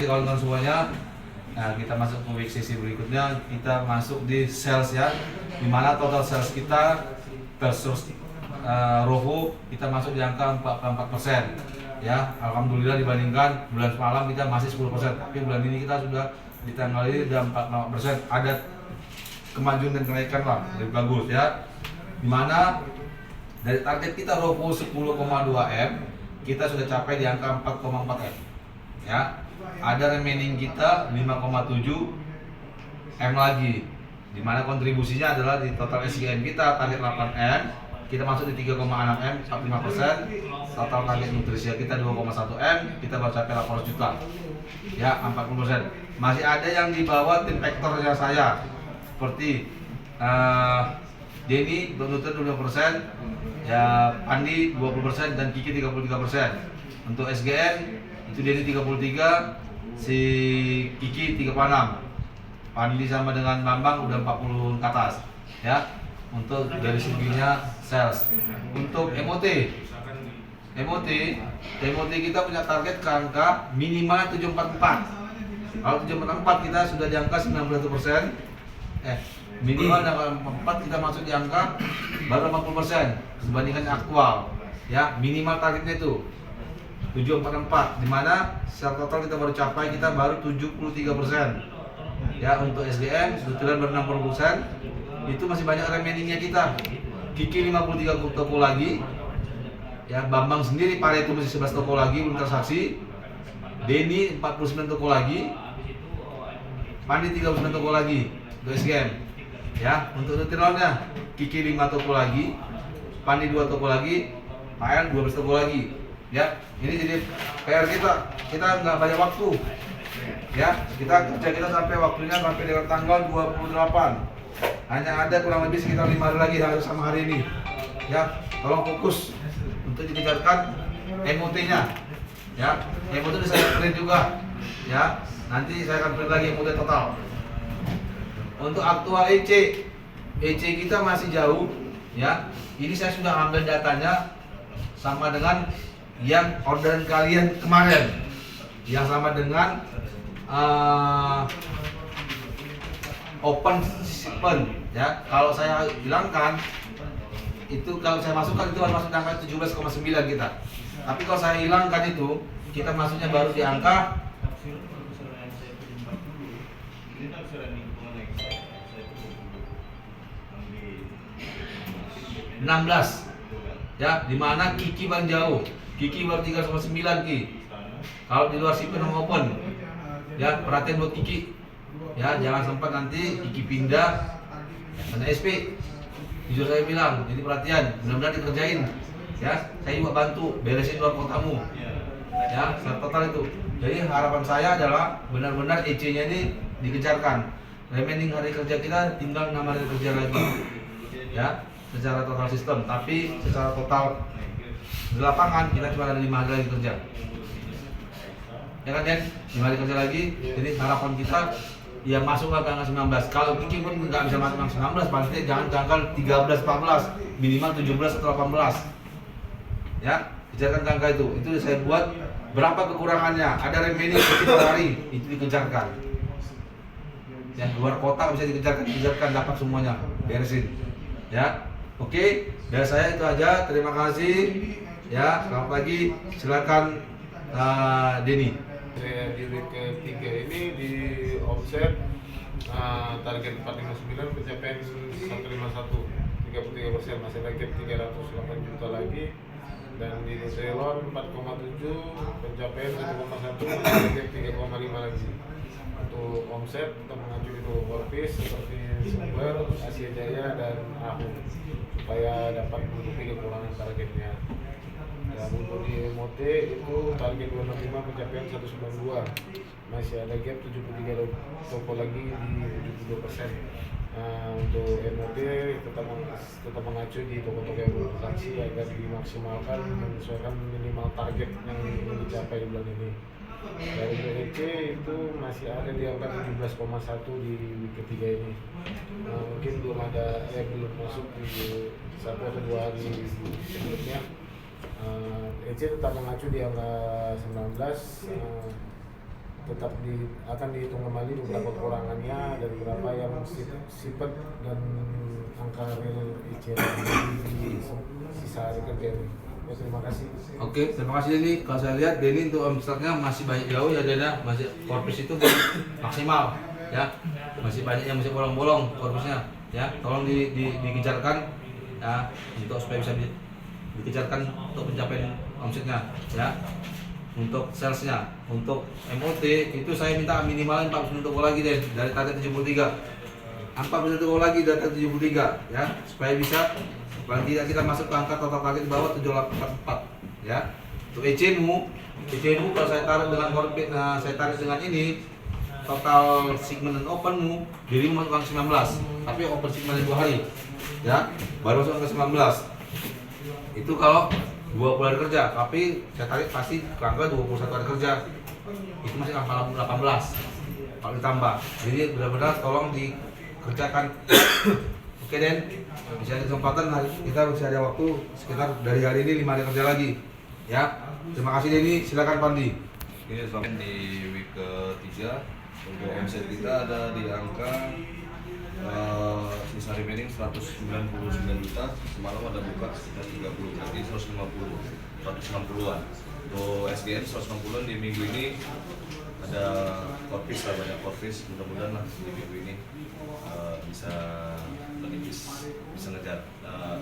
kawan-kawan semuanya, nah kita masuk ke week sesi berikutnya. Kita masuk di sales ya, dimana total sales kita versus ROFO kita masuk di angka 44% ya. Alhamdulillah dibandingkan bulan semalam kita masih 10%, tapi bulan ini kita sudah di tanggal ini sudah 44%. Ada kemajuan dan kenaikan lah, lebih bagus ya. Dimana dari target kita ROFO 10,2 M, kita sudah capai di angka 4,4 M ya. Ada remaining kita 5,7 M lagi, dimana kontribusinya adalah di total SGN kita target 8 M, kita masuk di 3,6 M, 45%. Total target nutrisi kita 2,1 M, kita baru capai 800 juta ya, 40%. Masih ada yang di bawah tim vektornya saya, seperti Denny Donuter 20%, ya Andi 20% dan Kiki 33%. Untuk SGN itu Denny 33, si Kiki 36, Andi sama dengan Bambang udah 40 ke atas ya. Untuk dari seginya sales. Untuk MOT kita punya target ke angka minimal 744. Kalau 744 kita sudah di angka 91%. Minimal angka 4 kita masuk di angka baru 80% dibandingkan aktual ya. Minimal targetnya itu 744, dimana secara total kita baru capai, kita baru 73% ya. Untuk SDM sudah baru 60%. Itu masih banyak remainingnya kita. Kiki 53 toko lagi ya. Bambang sendiri pada itu masih 11 toko lagi belum transaksi. Denny 49 toko lagi, Pandi 39 toko lagi untuk SGM ya. Untuk Nutrilonnya Kiki 5 toko lagi, Pandi 2 toko lagi, PL 12 toko lagi ya. Ini jadi PR kita nggak banyak waktu ya. Kita kerja kita sampai waktunya sampai dengan tanggal 28. Hanya ada kurang lebih sekitar 5 hari lagi harus sama hari ini ya. Tolong fokus untuk dikejarkan MOT-nya ya. MOT sudah saya print juga ya. Nanti saya akan print lagi MOT total. Untuk aktual EC kita masih jauh ya. Ini saya sudah ambil datanya sama dengan yang orderan kalian kemarin, yang sama dengan open shipment ya. Kalau saya hilangkan itu, kalau saya masukkan itu harus masuk di angka 17,9 kita. Tapi kalau saya hilangkan itu, kita masuknya baru di angka 16 ya. Dimana Kiki paling jauh, Kiki baru 3,9 Ki. Kalau di luar shipment open ya, perhatian buat Kiki ya, jangan sempat nanti Kiki pindah karena SP. Jujur saya bilang, jadi perhatian, benar-benar dikerjain ya. Saya juga bantu beresin luar kotamu ya, secara total itu. Jadi harapan saya adalah benar-benar EC-nya ini dikejarkan. Remaining hari kerja kita tinggal 6 hari kerja lagi ya, secara total sistem. Tapi secara total di lapangan kita cuma ada 5 hari lagi kerja ya kan Den? 5 hari kerja lagi. Jadi harapan kita ya masuklah ke angka 19. Kalau Kiki pun nggak bisa masuk angka 19, pasti jangan ke angka 13, 14, minimal 17 atau 18 ya. Kejarkan angka itu saya buat. Berapa kekurangannya, ada remaining per hari, itu dikejarkan ya. Luar kota bisa dikejarkan dapat semuanya, beresin ya. Oke, dari saya itu aja. Terima kasih ya. Selamat pagi, silakan Denny. Saya di week ketiga ini di omset target 459, pencapaian 151, 33%, masih lagi 308 juta lagi. Dan di Nutrilon 4,7, pencapaian 1,1, masih lagi 3,5 lagi. Untuk omset kita mengacu itu Warpis seperti Sumber, Asia Jaya dan Ahu, supaya dapat menutupi kekurangan targetnya. Dan untuk di MOT itu target 265, pencapaian 192, masih ada gap 73 toko lagi di 72%. Untuk MOT tetap mengacu di toko-toko yang bertransaksi agar dimaksimalkan menyesuaikan minimal target yang ingin dicapai di bulan ini. Dari BDC itu masih ada di angka 17,1 di week ketiga ini. Mungkin belum masuk di 1 atau 2 hari sebelumnya. EC tetap mengacu di angka 19, tetap akan dihitung kembali beberapa kekurangannya dan beberapa yang sifat dan angka real IC di sisa hari kerja ini. Ya, terima kasih. Oke, terima kasih Denny. Kalau saya lihat Denny untuk omsetnya masih banyak jauh ya Denny, masih korpus itu belum maksimal ya, masih banyak yang masih bolong-bolong korpusnya ya. Tolong dikejarkan ya untuk supaya bisa dikejarkan untuk pencapaian omsetnya ya. Untuk salesnya, untuk MOT itu saya minta minimal 40% toko lagi deh dari target 73. 40% toko lagi dari target 73 ya, supaya bisa paling tidak kita masuk ke angka total target di bawah 7844 ya. Untuk EC-mu kalau saya tarik dengan korbit, nah saya tarik dengan ini total segment dan openmu diri masuk ke 19, tapi open segment 2 hari ya, baru masuk ke 19. Itu kalau 20 hari kerja, tapi saya tarik pasti ke angka 21 hari kerja. Itu masih angka 18 kalau ditambah. Jadi benar-benar tolong dikerjakan. Oke Den, bisa ada kesempatan kita bisa ada waktu sekitar dari hari ini 5 hari kerja lagi. Ya, terima kasih Denny. Silakan Pandi. Ini sampai di week ketiga untuk omset kita ada di angka sisa remaining 199 juta. Semalam ada buka sekitar 30, berarti 160-an. Untuk SGM 160-an di minggu ini ada korpis lah, banyak korpis. Mudah-mudahan lah di minggu ini bisa menipis, bisa ngejar.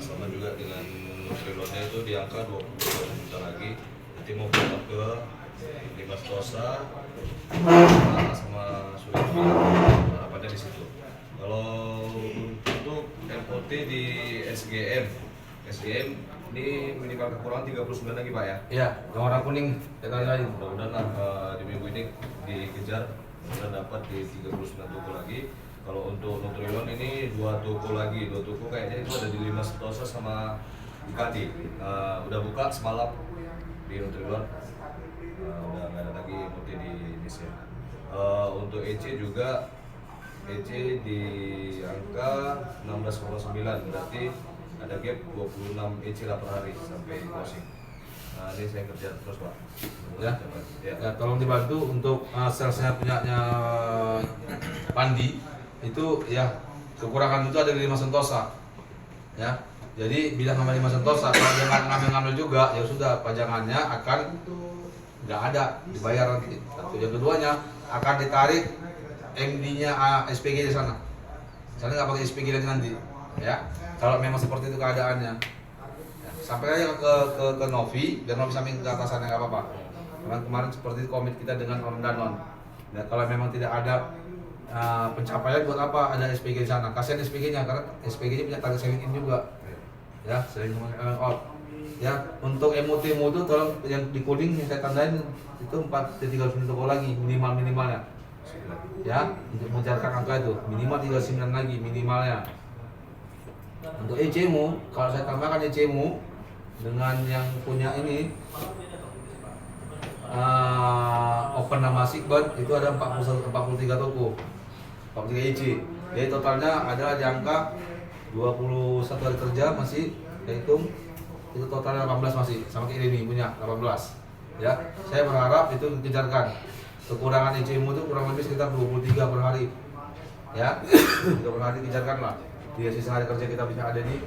Sama juga dengan Nutrilonnya itu di angka 20 juta lagi. Nanti mau buka ke Limas Tosa sama Sulit, harapannya di situ. Kalau untuk MOT di SGM ini minimal kekurangan 39 lagi Pak ya? Iya, yang warna kuning kita lain. Mudah-mudahan lah di minggu ini dikejar dan dapat di 39 toko lagi. Kalau untuk Nutrilon ini 2 toko lagi, 2 toko kayaknya itu ada di Limas Tosa sama Ikadi. Udah buka semalam di Nutrilon, udah nggak ada lagi MOT di Indonesia. Untuk EC juga EC di angka 16,9, berarti ada gap 26 EC lah per hari sampai closing. Nah, ini saya kerja terus Pak. Ya. Ya, tolong dibantu untuk salesnya punyanya Pandi itu ya, kekurangan itu ada di Limas Sentosa ya. Jadi bila ngambil Limas Sentosa, kalau dia ngambil juga ya sudah, pajangannya akan nggak ada dibayar nanti. Satu, yang keduanya akan ditarik MD-nya SPG di sana. Sana nggak pakai SPG lagi nanti, ya. Kalau memang seperti itu keadaannya, ya, sampai aja ke Novi, biar Novi samping ke atasannya nggak apa-apa. Karena kemarin seperti itu komit kita dengan Om Danon. Dan kalau memang tidak ada pencapaian, buat apa ada SPG di sana? Kasihan SPG-nya, karena SPG-nya punya target selling in juga, ya, selling out. Ya, untuk MOT itu tolong yang di coding yang saya tandain itu 4-39 toko lagi minimalnya. Ya, untuk mengejarkan angka itu minimal 39 lagi minimalnya. Untuk EC-mu, kalau saya tambahkan EC-mu dengan yang punya ini open nama Sigbat itu ada 43 toko, 43 EC. Jadi totalnya ada di angka 21 hari kerja masih hitung itu totalnya 18 masih sama kayak ini punya 18. Ya, saya berharap itu dikejarkan. Kekurangan EC-mu itu kurang lebih sekitar 23 per hari. Ya, 3 per hari kejarkan lah. Di sisa hari kerja kita bisa ada di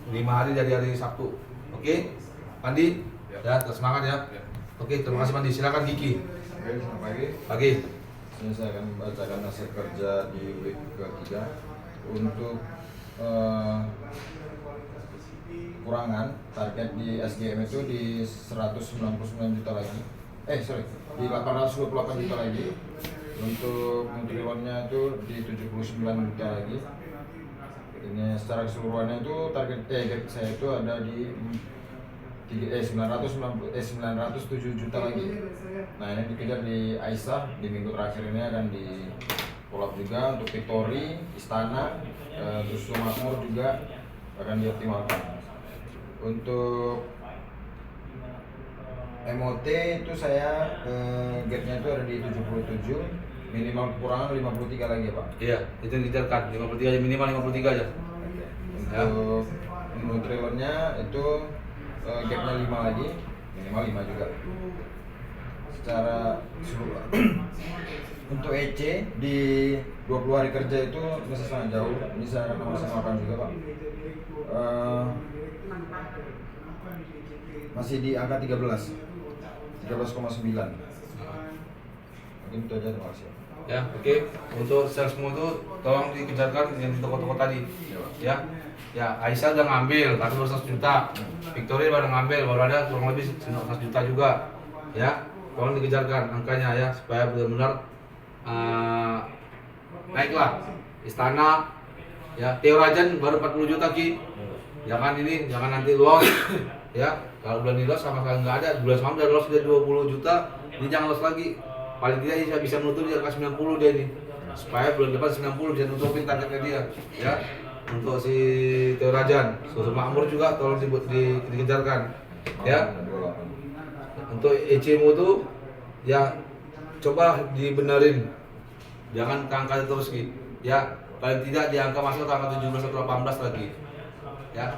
5 hari dari hari Sabtu. Oke, Pandi, ya, semangat ya. Oke, terima kasih Pandi. Silakan Kiki. Oke, selamat pagi. Pagi. Ini saya akan membacakan hasil kerja di week ketiga. Untuk kurangan target di SGM itu di 199 juta lagi. Di 828 juta lagi. Untuk Nutrilonnya itu di 79 juta lagi. Ini secara keseluruhannya itu target saya itu ada di 907 juta lagi. Nah, ini dikejar di Aisyah di minggu terakhir ini akan di follow up juga. Untuk Victory, Istana, terus Makmur juga akan dioptimalkan. Untuk MOT itu saya gapnya itu ada di 77, minimal kekurangan 53 lagi ya Pak. Iya, itu yang dikejarkan 53 aja, minimal 53 aja. Untuk Nutrilonnya itu gapnya 5 lagi, minimal 5 juga. secara untuk EC di 20 hari kerja itu masih sangat jauh. Ini saya akan maksimalkan juga Pak. Masih di angka 13,9. Mungkin itu aja, terima kasih. Ya, oke. Untuk salesmu itu tolong dikejarkan yang di toko-toko tadi. Ya. Ya, Aisyah udah ngambil, tapi baru 100 juta. Victoria baru ngambil, baru ada kurang lebih 100 juta juga. Ya, tolong dikejarkan angkanya ya, supaya benar-benar naiklah. Istana, ya, Theo Rajan baru 40 juta Ki. Jangan nanti loss. Ya, kalau bulan ini loss sama sekali nggak ada. Bulan semalam udah loss udah 20 juta, ini jangan loss lagi. Paling tidak bisa menutup di angka 90 dia nih. Supaya bulan depan 90 bisa nutupin targetnya dia. Ya. Untuk si Theo Rajan, Susu Makmur juga tolong dikejarkan, ya. Untuk EC-mu tuh, ya coba dibenerin, jangan ke angka terus Ki, ya. Paling tidak di angka masuk ke angka 17 atau 18 lagi, ya.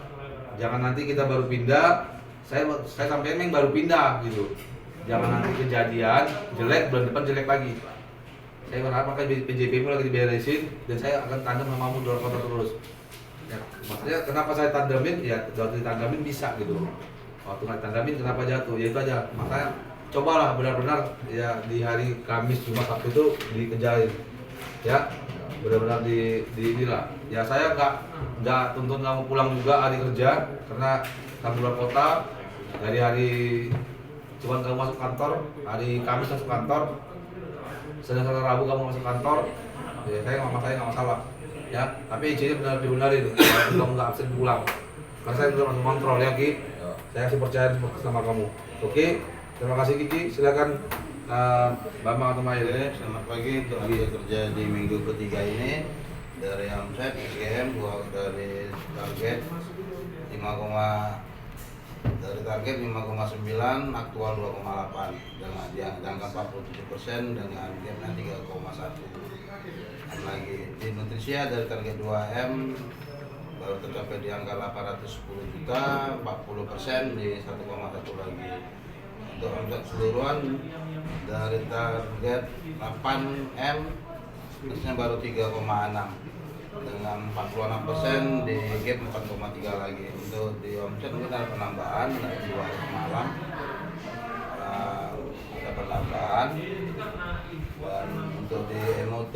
Jangan nanti kita baru pindah, saya sampai memang baru pindah gitu. Jangan nanti kejadian jelek, bulan depan jelek lagi. Saya berharap makanya PJP-mu lagi diberesin dan saya akan tandem sama kamu dalam kota terus. Ya, maksudnya kenapa saya tandamin? Ya waktu ditandamin bisa gitu. Waktu nggak tandamin kenapa jatuh? Ya itu aja. Makanya cobalah benar-benar ya di hari Kamis, Jumat, Sabtu itu dikejarin. Ya benar-benar di inilah. Ya saya nggak tuntut kamu pulang juga hari kerja karena kamu keluar kota dari hari cuma kamu masuk kantor hari Kamis masuk kantor, Senin sampai Rabu kamu masuk kantor. Ya saya nggak masalah. Ya, tapi EC-nya benar dibenarin. Kalau kamu nggak absen pulang, karena saya sudah masuk kontrol ya Ki. Saya masih percaya sama kamu. Oke, terima kasih Kiki. Silakan Bambang atau Mail. Selamat pagi untuk hari kerja di minggu ketiga ini. Dari omset SGM gua dari target 5,9, aktual 2,8 dengan di angka 47% dengan gapnya 3,1. Lagi di Nutrisia dari target 2M baru tercapai di angka 810 juta, 40% di 1,1 lagi. Untuk omset keseluruhan dari target 8M terusnya baru 3,6 dengan 46% di gap 4,3 lagi. Untuk di omset mungkin ada penambahan dari 2 hari semalam, ada penambahan. Dan untuk di MOT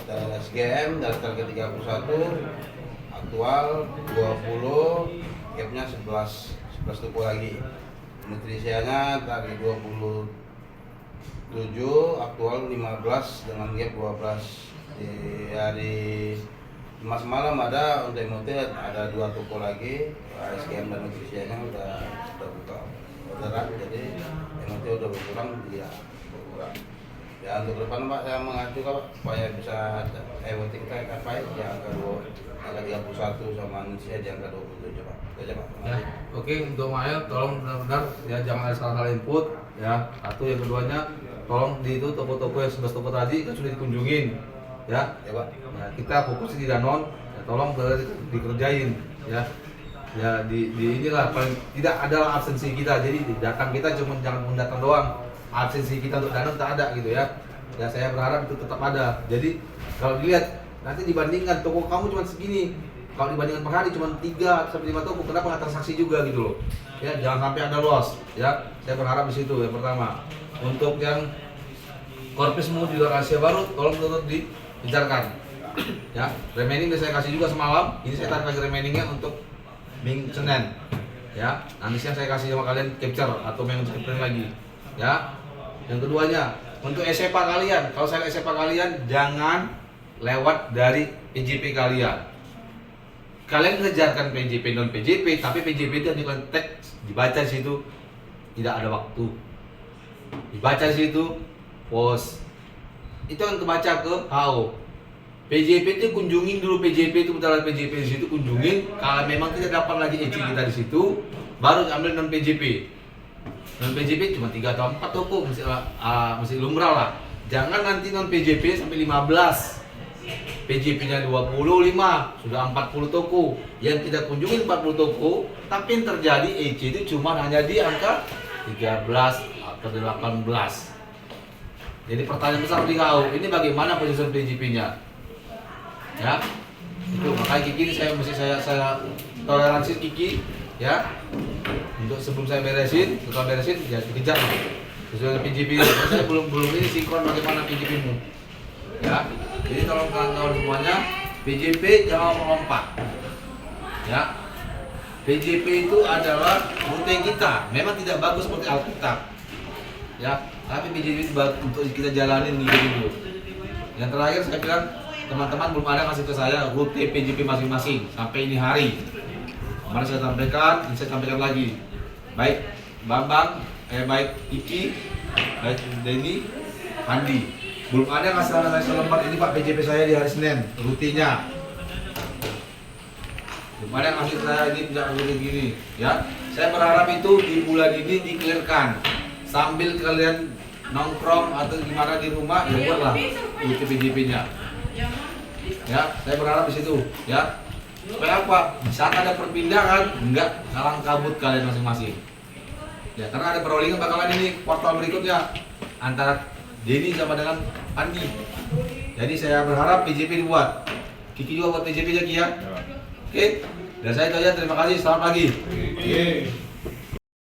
dari SGM dari target 31 aktual 20, gapnya 11 toko lagi. Nutrisianya dari 27 aktual 15 dengan gap 12. Di hari Jumat semalam ada untuk MOT ada 2 toko lagi. SGM dan Nutrisianya udah buka orderan, jadi MOT udah berkurang, dia berkurang. Ya untuk depan Pak saya mengacu Pak supaya bisa MOT kita capai di angka 31 sama Nutrisia di angka 27 Pak. Itu aja Pak. Ya, oke. Untuk Mail tolong benar-benar ya jangan ada salah-salah input ya. Satu, yang keduanya tolong di itu toko-toko yang 11 toko tadi kan sudah dikunjungin ya. Ya Pak. Ya, kita fokus di Danon, ya, tolong dikerjain ya. Ya di inilah paling tidak adalah absensi kita. Jadi datang kita cuma jangan mendatang doang. Absensi kita untuk Danon tak ada gitu ya. Ya saya berharap itu tetap ada. Jadi kalau dilihat nanti dibandingkan toko kamu cuma segini. Kalau dibandingkan per hari cuma 3 sampai 5 toko, kenapa nggak transaksi juga gitu loh? Ya jangan sampai ada loss ya. Saya berharap di situ yang pertama. Untuk yang korpismu juga rahasia baru, tolong tetap dikejarkan. Ya, remaining udah saya kasih juga semalam. Ini saya tarik lagi remainingnya untuk Minggu Senin. Ya, nanti siang saya kasih sama kalian capture atau main screen lagi. Ya. Yang keduanya, untuk SEPA kalian, kalau saya SEPA kalian jangan lewat dari PJP kalian. Kalian kejarkan PJP non PJP, tapi PJP itu hanya teks dibaca di situ, tidak ada waktu. Dibaca di situ, pos. Itu yang kebaca ke HO. PJP itu kunjungin dulu PJP itu bentar PJP di situ kunjungin. Kalau memang tidak dapat lagi EC kita di situ, baru ambil non PJP. Non PJP cuma 3 atau 4 toko masih lumrah lah. Jangan nanti non PJP sampai 15. PJP-nya 25, sudah 40 toko. Yang kita kunjungin 40 toko, tapi yang terjadi EC itu cuma hanya di angka 13 atau ke-18. Jadi pertanyaan besar di kau, ini bagaimana penyusun PJP-nya? Ya, itu makanya Kiki ini saya toleransi Kiki, ya. Untuk sebelum saya beresin, setelah beresin, ya dikejar sesuai PJP. Saya belum ini sinkron bagaimana PJP-mu, ya. Jadi tolong kawan-kawan semuanya, PJP jangan melompat, ya. PJP itu adalah rute kita, memang tidak bagus seperti Alkitab, ya. Tapi PJP itu bagus untuk kita jalanin gitu. Yang terakhir saya bilang, teman-teman belum ada kasih ke saya rute PJP masing-masing sampai ini hari. Kemarin saya sampaikan lagi. Baik Bambang, baik Iki, baik Denny, Andi. Belum ada kasih saya selembar ini Pak PJP saya di hari Senin, rutenya. Belum ada yang kasih saya ini tidak boleh gini, ya. Saya berharap itu di bulan ini dikelirkan. Sambil kalian nongkrong atau gimana di rumah, ya buatlah rute PJP-nya. Ya, saya berharap di situ, ya. Supaya apa? Saat ada perpindahan, enggak kalang kabut kalian masing-masing. Ya, karena ada perollingan bakalan ini kuartal berikutnya antara Denny sama dengan Andi. Jadi saya berharap PJP dibuat. Kiki juga buat PJP-nya Ki ya. Oke, dan saya itu aja, terima kasih, selamat pagi.